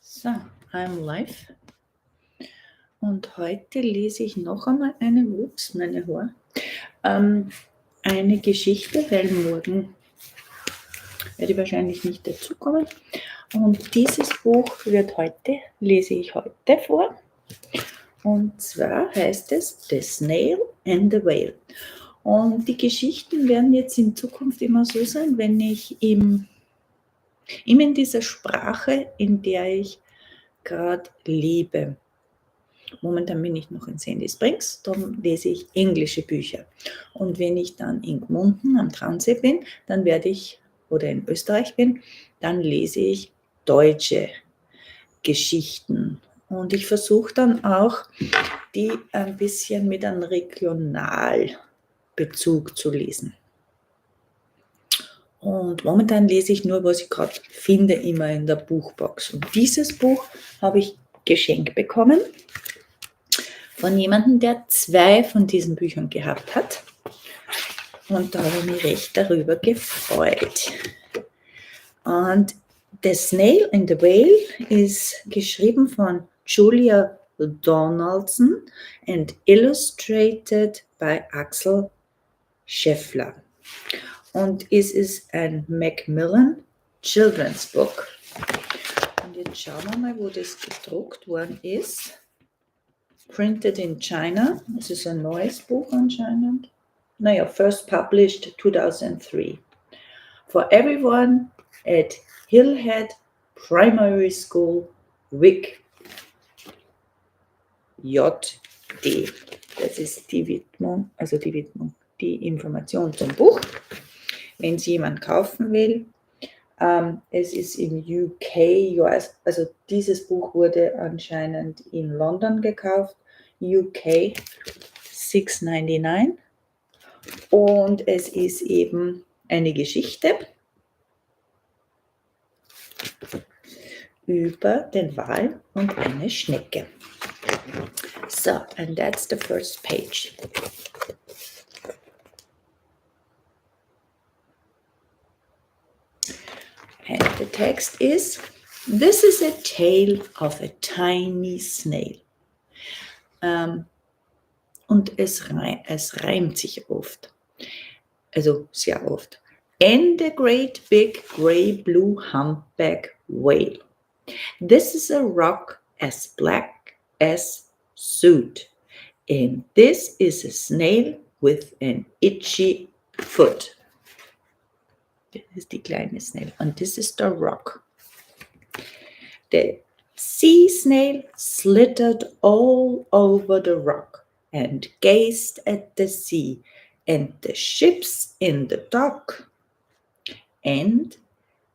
So, I'm live. Und heute lese ich noch einmal eine Geschichte, weil morgen werde ich wahrscheinlich nicht dazukommen. Und dieses Buch lese ich heute vor. Und zwar heißt es The Snail and the Whale. Und die Geschichten werden jetzt in Zukunft immer so sein, wenn ich immer in dieser Sprache, in der ich gerade lebe. Momentan bin ich noch in Sandy Springs, darum lese ich englische Bücher. Und wenn ich dann in Gmunden am Traunsee bin, oder in Österreich bin, dann lese ich deutsche Geschichten. Und ich versuche dann auch, die ein bisschen mit einem Regionalbezug zu lesen. Und momentan lese ich nur, was ich gerade finde, immer in der Buchbox. Und dieses Buch habe ich geschenkt bekommen von jemandem, der 2 von diesen Büchern gehabt hat. Und da habe ich mich recht darüber gefreut. Und The Snail and the Whale ist geschrieben von Julia Donaldson and illustrated by Axel Scheffler. Und es ist ein Macmillan Children's Book. Und jetzt schauen wir mal, wo das gedruckt worden ist. Printed in China. Es ist ein neues Buch anscheinend. Naja, first published 2003. For everyone at Hillhead Primary School, Wick. JD. Das ist die Widmung, die Information zum Buch. Wenn es jemand kaufen will, es ist in UK, also dieses Buch wurde anscheinend in London gekauft, UK 6,99 und es ist eben eine Geschichte über den Wal und eine Schnecke. So, and that's the first page. And the text is, this is a tale of a tiny snail. Und es reimt sich oft, also sehr oft. And a great big grey blue humpback whale. This is a rock as black as soot. And this is a snail with an itchy foot. Das ist die kleine Snail. And this is the rock. The sea snail slittered all over the rock and gazed at the sea and the ships in the dock. And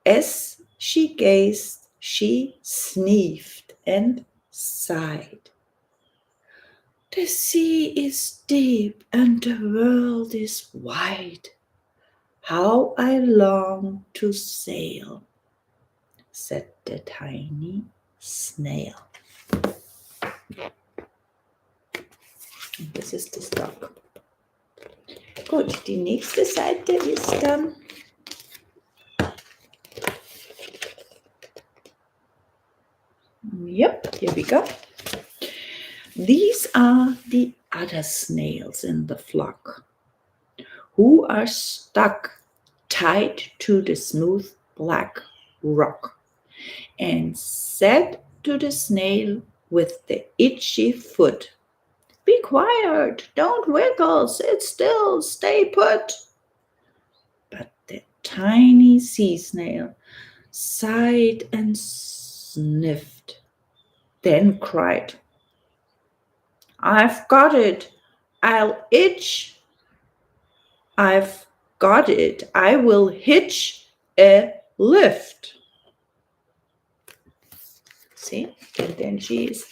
as she gazed, she sniffed and sighed. The sea is deep and the world is wide. How I long to sail, said the tiny snail. Und das ist das Dock. Gut, die nächste Seite ist dann yep, here we go. These are the other snails in the flock, who are stuck tied to the smooth black rock, and said to the snail with the itchy foot, be quiet, don't wiggle, sit still, stay put. But the tiny sea snail sighed and sniffed, then cried, I've got it, I'll itch. I've got it, I will hitch a lift. See, and then she's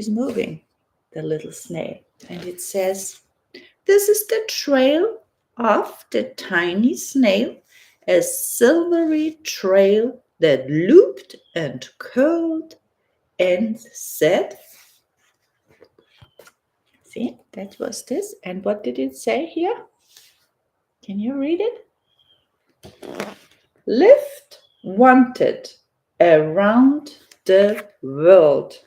moving, the little snail. And it says, this is the trail of the tiny snail, a silvery trail that looped and curled and said, see, that was this. And what did it say here? Can you read it? Lift wanted around the world.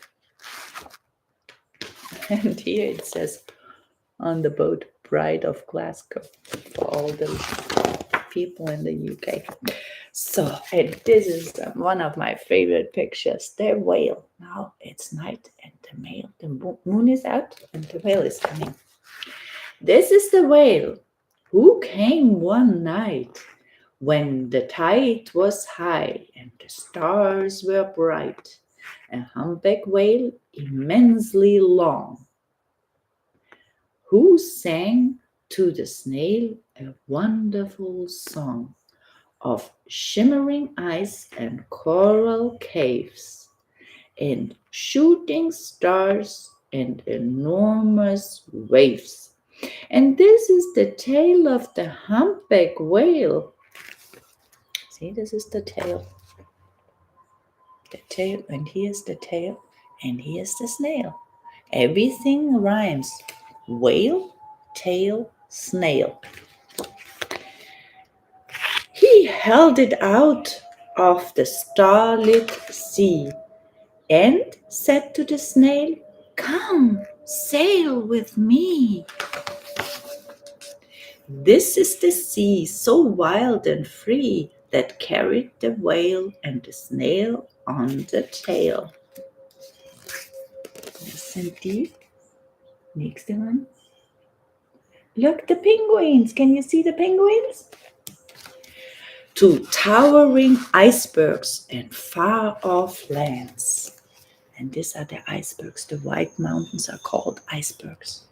And here it says on the boat, Bride of Glasgow, for all the people in the UK. So, and this is one of my favorite pictures, the whale. Now it's night and the moon is out and the whale is coming. This is the whale who came one night when the tide was high and the stars were bright, a humpback whale immensely long, who sang to the snail a wonderful song of shimmering ice and coral caves, and shooting stars and enormous waves. And this is the tale of the humpback whale. See, this is the tail. The tail, and here's the tail, and here's the snail. Everything rhymes. Whale, tail, snail. He held it out of the starlit sea and said to the snail, "Come, sail with me." This is the sea, so wild and free, that carried the whale and the snail on the tail. Listen deep. Nächste one. Look, the penguins. Can you see the penguins? To towering icebergs and far-off lands. And these are the icebergs. The white mountains are called icebergs.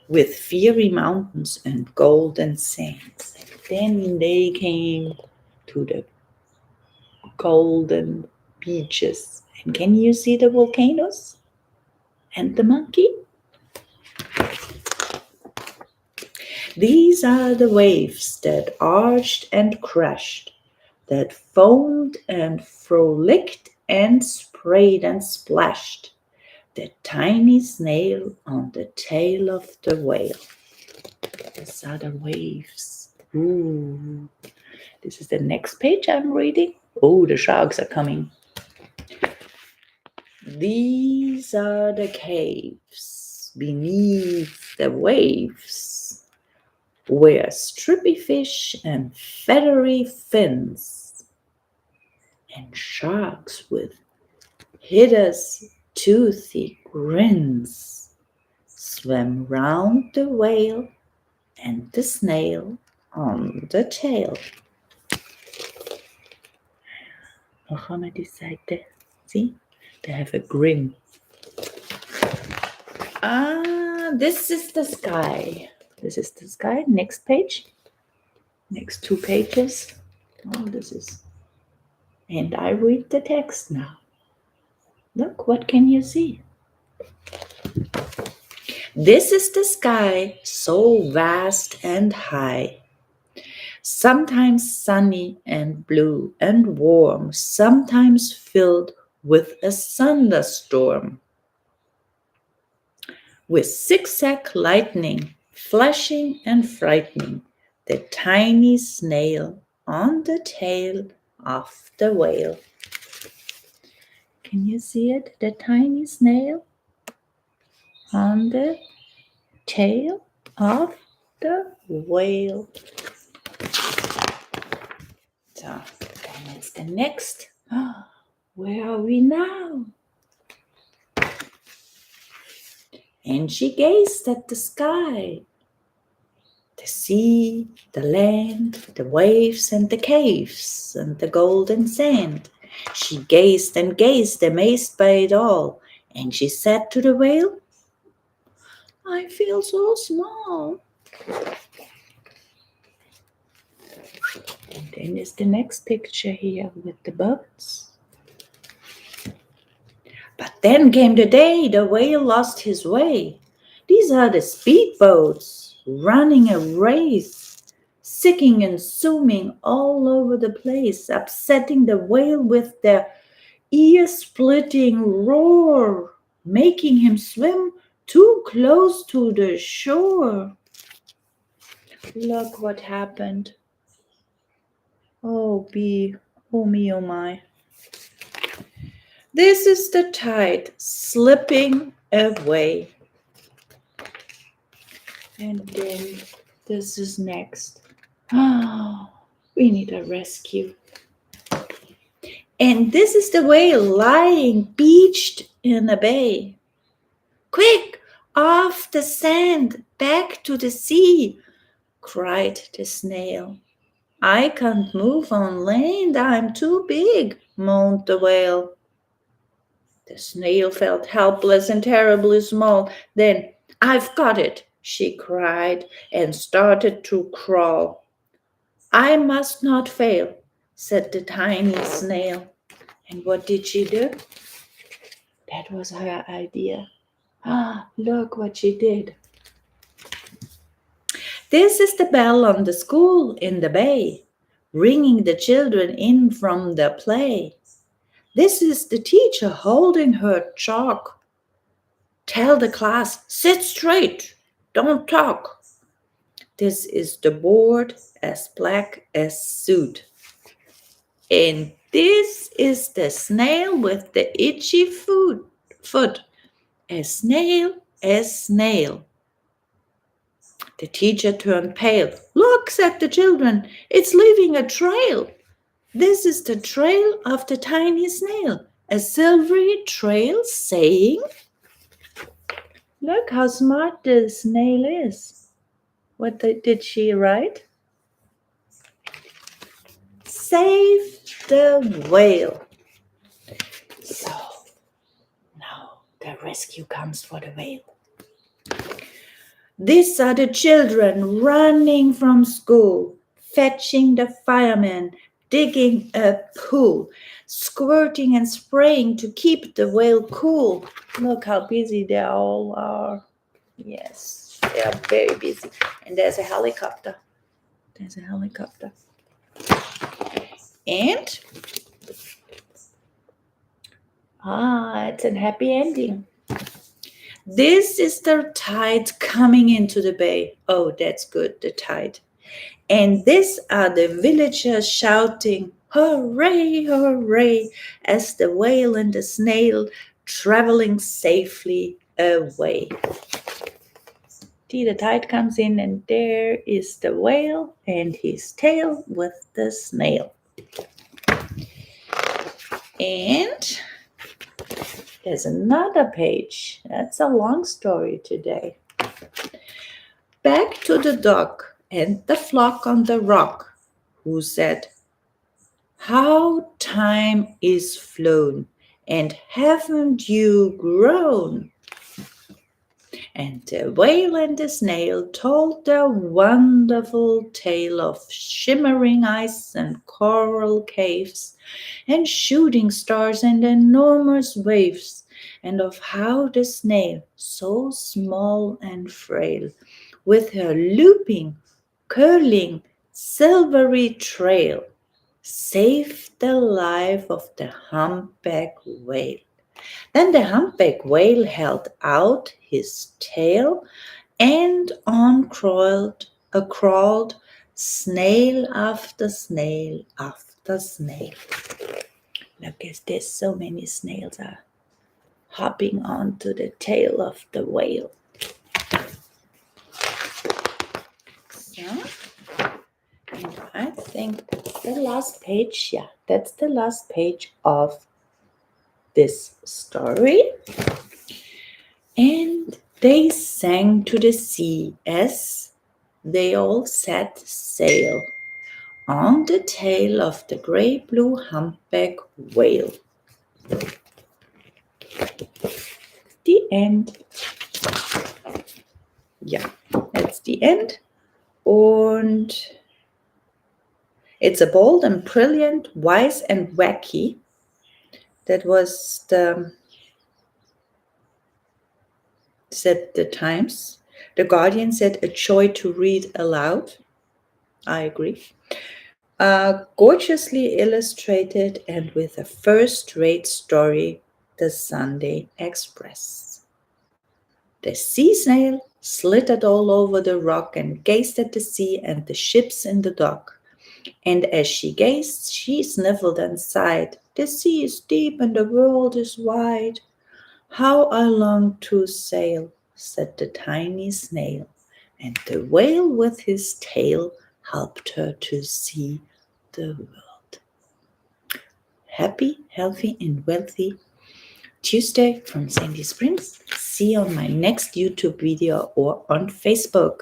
With fiery mountains and golden sands. And then they came to the golden beaches. And can you see the volcanoes? And the monkey? These are the waves that arched and crashed, that foamed and frolicked and sprayed and splashed, the tiny snail on the tail of the whale. These are the waves. Ooh. This is the next page I'm reading. Oh, the sharks are coming. These are the caves beneath the waves, where strippy fish and feathery fins and sharks with hideous toothy grins swam round the whale and the snail on the tail. Noch einmal die Seite. See? They have a grin. This is the sky. This is the sky. Next page. Next 2 pages. Oh, this is. And I read the text now. Look, what can you see? This is the sky, so vast and high. Sometimes sunny and blue and warm, sometimes filled with a thunderstorm, with zigzag lightning, flashing and frightening the tiny snail on the tail of the whale. Can you see it? The tiny snail on the tail of the whale. So, then it's the next. Where are we now? And she gazed at the sky, the sea, the land, the waves and the caves and the golden sand. She gazed and gazed, amazed by it all. And she said to the whale, "I feel so small." And then is the next picture here with the boats. But then came the day the whale lost his way. These are the speedboats running a race, sicking and zooming all over the place, upsetting the whale with their ear-splitting roar, making him swim too close to the shore. Look what happened. Oh, oh me, oh my. This is the tide slipping away. And then this is next. Oh, we need a rescue. And this is the whale lying beached in a bay. Quick, off the sand, back to the sea, cried the snail. I can't move on land, I'm too big, moaned the whale. The snail felt helpless and terribly small. Then, I've got it, she cried, and started to crawl. I must not fail, said the tiny snail. And what did she do? That was her idea. Ah, look what she did. This is the bell on the school in the bay, ringing the children in from the play. This is the teacher holding her chalk. Tell the class, sit straight, don't talk. This is the board as black as soot. And this is the snail with the itchy foot. As snail as snail. The teacher turned pale. Look, said the children, it's leaving a trail. This is the trail of the tiny snail, a silvery trail saying, look how smart the snail is. What did she write? Save the whale. So now the rescue comes for the whale. These are the children running from school, fetching the firemen, digging a pool, squirting and spraying to keep the whale cool. Look how busy they all are. Yes, they are very busy. And there's a helicopter. There's a helicopter. And it's a happy ending. This is the tide coming into the bay. Oh, that's good, the tide. And these are the villagers shouting, hooray, hooray, as the whale and the snail traveling safely away. See, the tide comes in and there is the whale and his tail with the snail. And there's another page. That's a long story today. Back to the dock and the flock on the rock, who said, how time is flown, and haven't you grown? And the whale and the snail told their wonderful tale of shimmering ice and coral caves, and shooting stars and enormous waves, and of how the snail, so small and frail, with her looping, curling, silvery trail, saved the life of the humpback whale. Then the humpback whale held out his tail, and on crawled snail after snail after snail. Look at this, so many snails are hopping onto the tail of the whale. So, and I think that's the last page. Yeah, that's the last page of this story. And they sang to the sea as they all set sail on the tail of the gray-blue humpback whale. The end. Ja, that's the end. Und it's a bold and brilliant, wise and wacky. That was said the Times. The Guardian said a joy to read aloud. I agree. Gorgeously illustrated and with a first-rate story, the Sunday Express. The sea snail slittered all over the rock and gazed at the sea and the ships in the dock. And as she gazed, she sniffled and sighed. The sea is deep and the world is wide. How I long to sail, said the tiny snail. And the whale with his tail helped her to see the world. Happy, healthy, and wealthy Tuesday from Sandy Springs. See you on my next YouTube video or on Facebook.